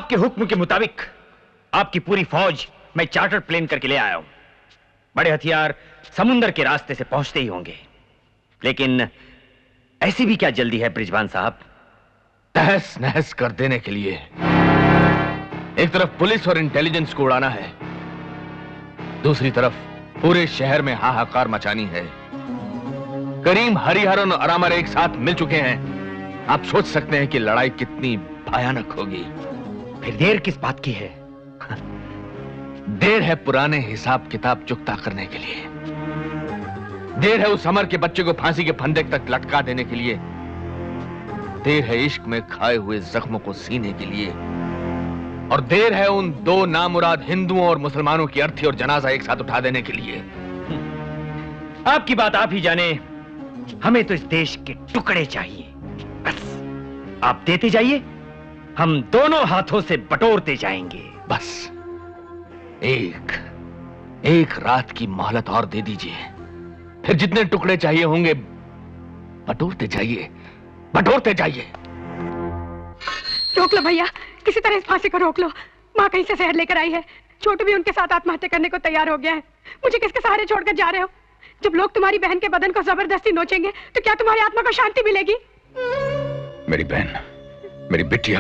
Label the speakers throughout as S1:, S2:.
S1: आपके हुक्म के मुताबिक आपकी पूरी फौज मैं चार्टर प्लेन करके ले आया हूं। बड़े हथियार समुंदर के रास्ते से पहुंचते ही होंगे, लेकिन ऐसी भी क्या जल्दी है बृजवान साहब?
S2: तहस नहस कर देने के लिए एक तरफ पुलिस और इंटेलिजेंस को उड़ाना है, दूसरी तरफ पूरे शहर में हाहाकार मचानी है। करीम, हरिहरन और अरामर एक साथ मिल चुके हैं। आप सोच सकते हैं कि लड़ाई कितनी भयानक होगी।
S1: फिर देर किस बात की है?
S2: देर है पुराने हिसाब किताब चुकता करने के लिए। देर है उस अमर के बच्चे को फांसी के फंदे तक लटका देने के लिए। देर है इश्क में खाए हुए जख्मों को सीने के लिए। और देर है उन दो नामुराद हिंदुओं और मुसलमानों की अर्थी और जनाजा एक साथ उठा देने के लिए।
S1: आपकी बात आप ही जाने। हमें तो इस देश के टुकड़े चाहिए, बस आप देते जाइए, हम दोनों हाथों से बटोरते जाएंगे।
S2: बस एक रात की मोहलत और दे दीजिए, फिर जितने टुकड़े चाहिए होंगे बटोरते जाइए, बटोरते जाइए।
S3: रोक लो भैया, किसी तरह इस फांसी को रोक लो। माँ कहीं से शहर लेकर आई है, छोटू भी उनके साथ आत्महत्या करने को तैयार हो गया है। मुझे किसके सहारे छोड़कर जा रहे हो? जब लोग तुम्हारी बहन के बदन को जबरदस्ती नोचेंगे तो क्या तुम्हारी आत्मा को शांति मिलेगी?
S4: मेरी बहन, मेरी बिटिया,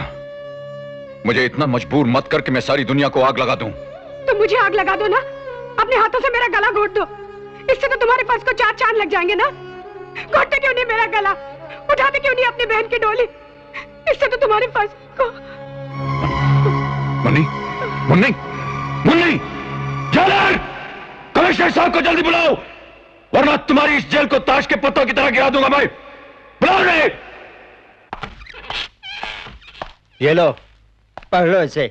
S4: मुझे इतना मजबूर मत कर कि मैं सारी दुनिया को आग लगा दूं।
S3: तो मुझे आग लगा दो ना, अपने हाथों से मेरा गला घोट दो। इससे तो तुम्हारे पास को 4 चांद लग जाएंगे ना। घोटते क्यों नहीं मेरा गला? उठाते क्यों नहीं अपनी बहन की डोली? इससे तो तुम्हारे पास को...
S4: मुन्नी, मुन्नी, मुन्नी, जेलर, कमिश्नर साहब को जल्दी बुलाओ, वरना तुम्हारी इस जेल को ताश के पत्तों की तरह गिरा दूंगा मैं। बुलाओ रे।
S5: ये लो, पढ़ लो इसे।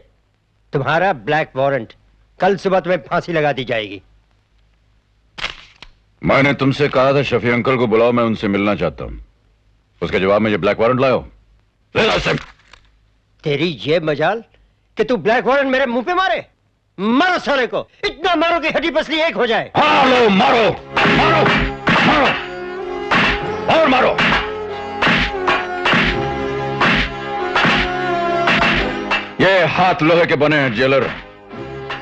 S5: तुम्हारा ब्लैक वारंट, कल सुबह तुम्हें फांसी लगा दी जाएगी।
S4: मैंने तुमसे कहा था शफी अंकल को बुलाओ, मैं उनसे मिलना चाहता हूं। उसके जवाब में ये ब्लैक वारंट लाओ। ले ला इसे।
S5: तेरी ये मजाल कि तू ब्लैक वारंट मेरे मुंह पे मारे। मारो साले को, इतना मारो कि हड्डी पसली एक हो जाए।
S4: हाँ लो, मारो मारो मारो और मारो। ये हाथ लोहे के बने हैं जेलर,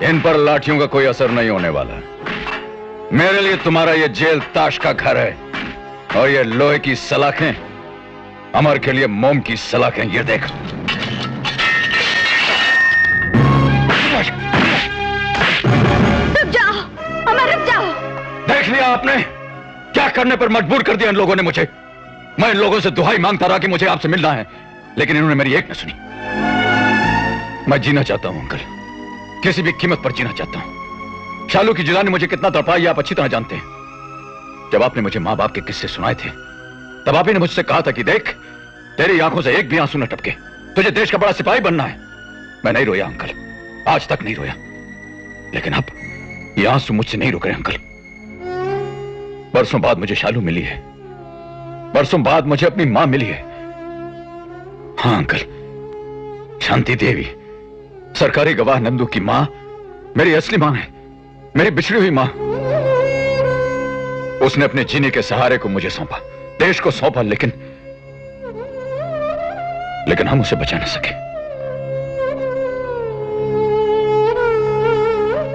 S4: इन पर लाठियों का कोई असर नहीं होने वाला। मेरे लिए तुम्हारा ये जेल ताश का घर है, और ये लोहे की सलाखें अमर के लिए मोम की सलाखें। ये देख।
S3: रुक जाओ अमर, रुक जाओ।
S4: देख लिया आपने क्या करने पर मजबूर कर दिया इन लोगों ने मुझे। मैं इन लोगों से दुहाई मांगता रहा कि मुझे आपसे मिलना है, लेकिन इन्होंने मेरी एक न सुनी। मैं जीना चाहता हूं अंकल, किसी भी कीमत पर जीना चाहता हूं। शालू की जुदाई ने मुझे कितना तड़पाई आप अच्छी तरह जानते हैं। जब आपने मुझे मां बाप के किस्से सुनाए थे, तब आप ही ने मुझसे कहा था कि देख, तेरी आंखों से एक भी आंसू न टपके, तुझे देश का बड़ा सिपाही बनना है। मैं नहीं रोया अंकल, आज तक नहीं रोया, लेकिन अब ये आंसू मुझसे नहीं रुक रहे अंकल। बरसों बाद मुझे शालू मिली है, बरसों बाद मुझे अपनी मां मिली है। हाँ अंकल, शांति देवी, सरकारी गवाह नंदू की मां मेरी असली मां है, मेरी बिछड़ी हुई मां। उसने अपने जीने के सहारे को मुझे सौंपा, देश को सौंपा, लेकिन हम उसे बचा न सके।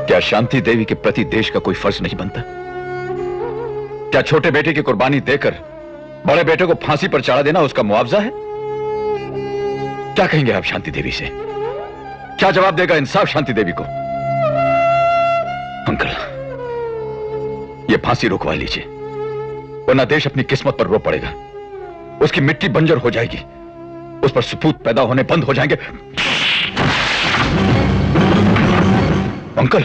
S4: क्या शांति देवी के प्रति देश का कोई फर्ज नहीं बनता? क्या छोटे बेटे की कुर्बानी देकर बड़े बेटे को फांसी पर चढ़ा देना उसका मुआवजा है? क्या कहेंगे आप शांति देवी से? क्या जवाब देगा इंसाफ शांति देवी को? अंकल, ये फांसी रुकवा लीजिए, वरना देश अपनी किस्मत पर रो पड़ेगा। उसकी मिट्टी बंजर हो जाएगी, उस पर सपूत पैदा होने बंद हो जाएंगे। अंकल,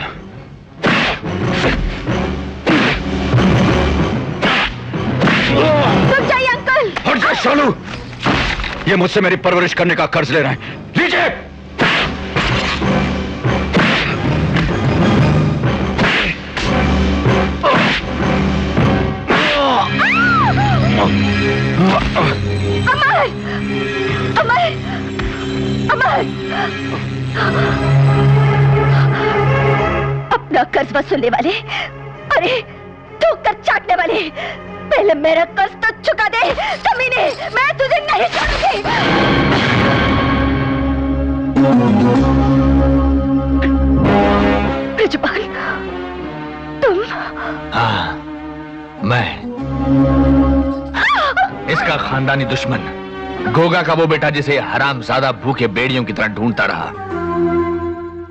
S3: रुक जाइए अंकल।
S4: हट जा शालू, ये मुझसे मेरी परवरिश करने का कर्ज ले रहे हैं। लीजिए।
S3: अमर, अमर, अमर, अपना कर्ज वसूलने वाले, अरे ठोकर चाटने वाले, पहले मेरा कर्ज तो चुका दे। कमीने, मैं तुझे नहीं छोड़ूंगी। ब्रिजपाल, तुम?
S2: हाँ, मैं इसका खानदानी दुश्मन, गोगा का वो बेटा जिसे हरामजादा भूखे बेड़ियों की तरह ढूंढता रहा।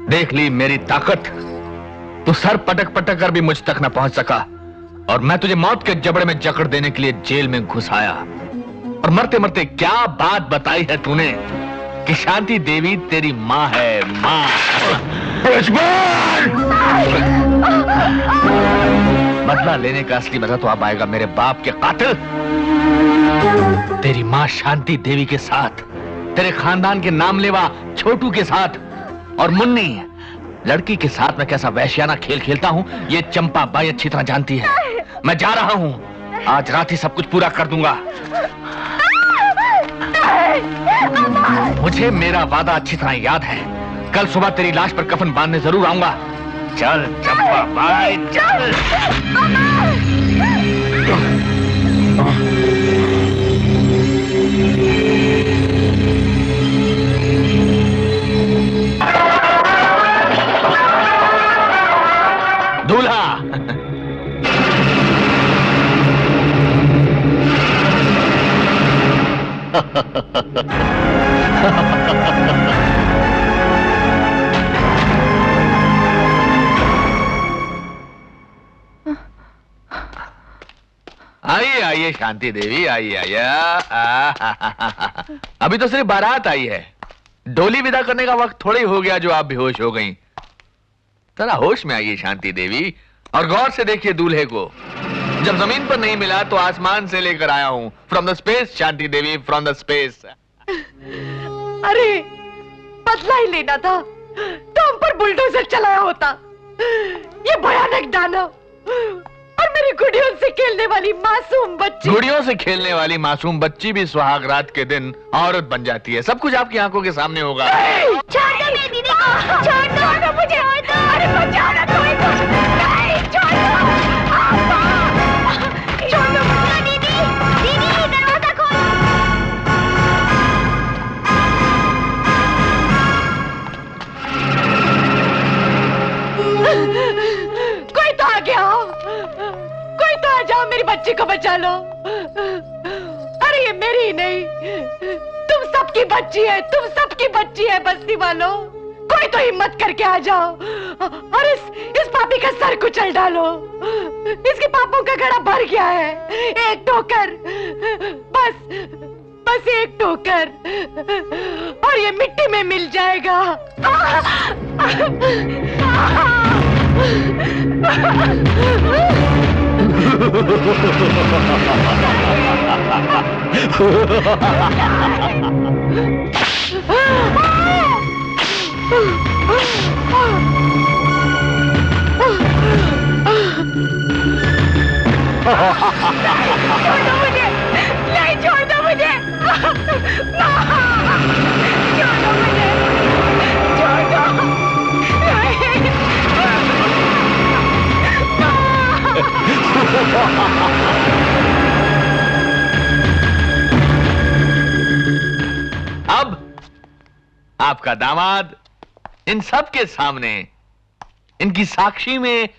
S2: देख ली मेरी ताकत, तू सर पटक पटक कर भी मुझ तक न पहुंच सका और मैं तुझे मौत के जबड़े में जकड़ देने के लिए जेल में घुस आया। और मरते मरते क्या बात बताई है तूने कि शांति देवी तेरी माँ है, माँ। बदला लेने का असली मजा तो अब आएगा मेरे बाप के कातिल। तेरी माँ शांति देवी के साथ, तेरे खानदान के नामलेवा छोटू के साथ और मुन्नी लड़की के साथ मैं कैसा वैश्याना खेल खेलता हूँ ये चंपा बाई अच्छी तरह जानती है। मैं जा रहा हूँ, आज रात ही सब कुछ पूरा कर दूंगा। मुझे मेरा वादा अच्छी तरह याद है, कल सुबह तेरी लाश पर कफन बांधने जरूर आऊंगा। चल चंपा बाई चल। दूल्हा आइए आइए शांति देवी, आइए आइए। अभी तो सिर्फ बारात आई है, डोली विदा करने का वक्त थोड़ी हो गया जो आप बेहोश हो गई। जरा होश में आइए शांति देवी और गौर से देखिए दूल्हे को। जब जमीन पर नहीं मिला तो आसमान से लेकर आया हूं, from the space Shanti Devi, from the space.
S6: अरे बदला ही लेना था तो हम पर बुलडोजर चलाया होता। ये भयानक दानव और मेरी गुड़ियों से खेलने वाली मासूम बच्ची।
S2: गुड़ियों से खेलने वाली मासूम बच्ची भी सुहाग रात के दिन औरत बन जाती है। सब कुछ आपकी आंखों के सामने होगा।
S6: छोड़ दो मेरी दीदी को, छोड़ दो मुझे, अरे बचाओ ना कोई को। नहीं, छोड़ दो, छोड़ दो दीदी, दीदी दरवाजा खोलो। कोई तो आ गया हो, कोई तो आ जाओ, मेरी बच्ची को बचा लो। अरे ये मेरी ही नहीं, तुम सबकी बच्ची है, तुम सबकी बच्ची है बस्ती वालों। कोई तो हिम्मत करके आ जाओ और इस पापी का सर कुचल डालो। इसके पापों का घड़ा भर गया है। एक ठोकर, बस एक ठोकर और ये मिट्टी में मिल जाएगा। छोड़ो मुझे, नहीं छोड़ो मुझे, छोड़ो मुझे, छोड़ो,
S2: अब आपका दामाद इन सब के सामने, इनकी साक्षी में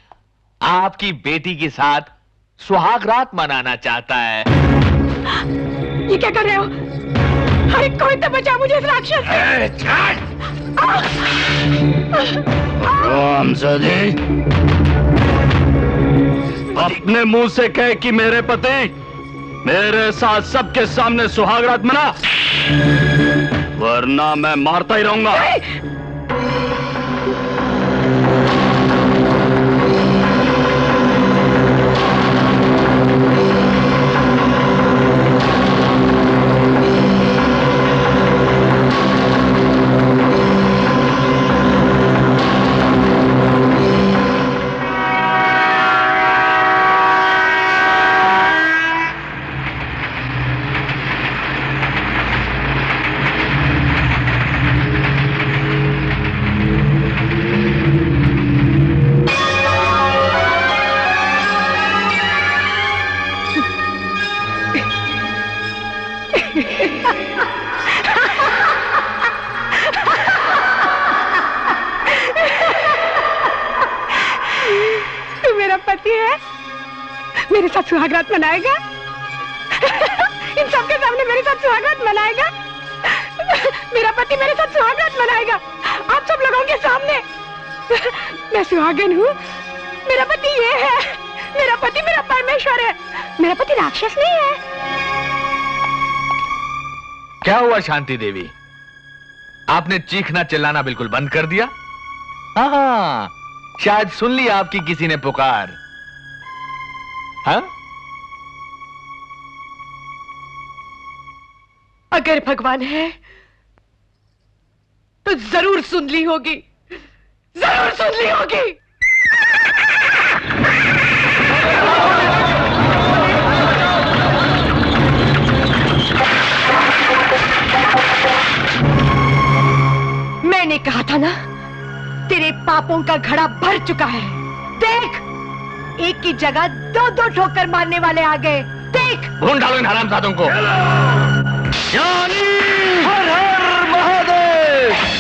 S2: आपकी बेटी के साथ सुहाग रात मनाना चाहता है।
S3: ये क्या कर रहे हो? अरे कोई तो बचा मुझे इस राक्षस से।
S4: अपने मुंह से कह कि मेरे पति मेरे साथ सबके सामने सुहाग रात मना, वरना मैं मारता ही रहूंगा।
S3: पति है मेरे साथ सुहागरात मनाएगा। इन सबके सामने मेरे साथ सुहागरात मनाएगा। मेरा पति मेरे साथ सुहागरात मनाएगा आप सब लोगों के सामने। मैं सुहागन हूँ, मेरा पति ये है, मेरा पति मेरा परमेश्वर है, मेरा पति राक्षस नहीं है।
S2: क्या हुआ शांति देवी, आपने चीखना चिल्लाना बिल्कुल बंद कर दिया? हाँ, शायद सुन ली आपकी किसी ने पुकार। हाँ?
S6: अगर भगवान है तो जरूर सुन ली होगी, जरूर सुन ली होगी। मैंने कहा था ना, तेरे पापों का घड़ा भर चुका है। देख, एक की जगह दो दो ठोकर मारने वाले आ गए। देख,
S2: भून डालो इन हरामजादों को।
S4: ज्ञानी हर हर महादेव।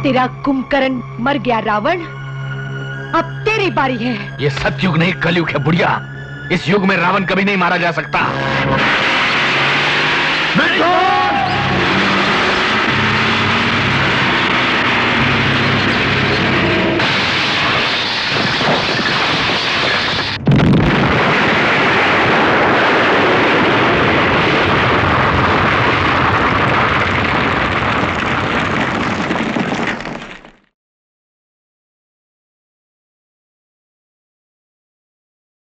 S6: तेरा कुंभकर्ण मर गया रावण, अब तेरी बारी है।
S2: ये सतयुग नहीं कलयुग है बुढ़िया, इस युग में रावण कभी नहीं मारा जा सकता।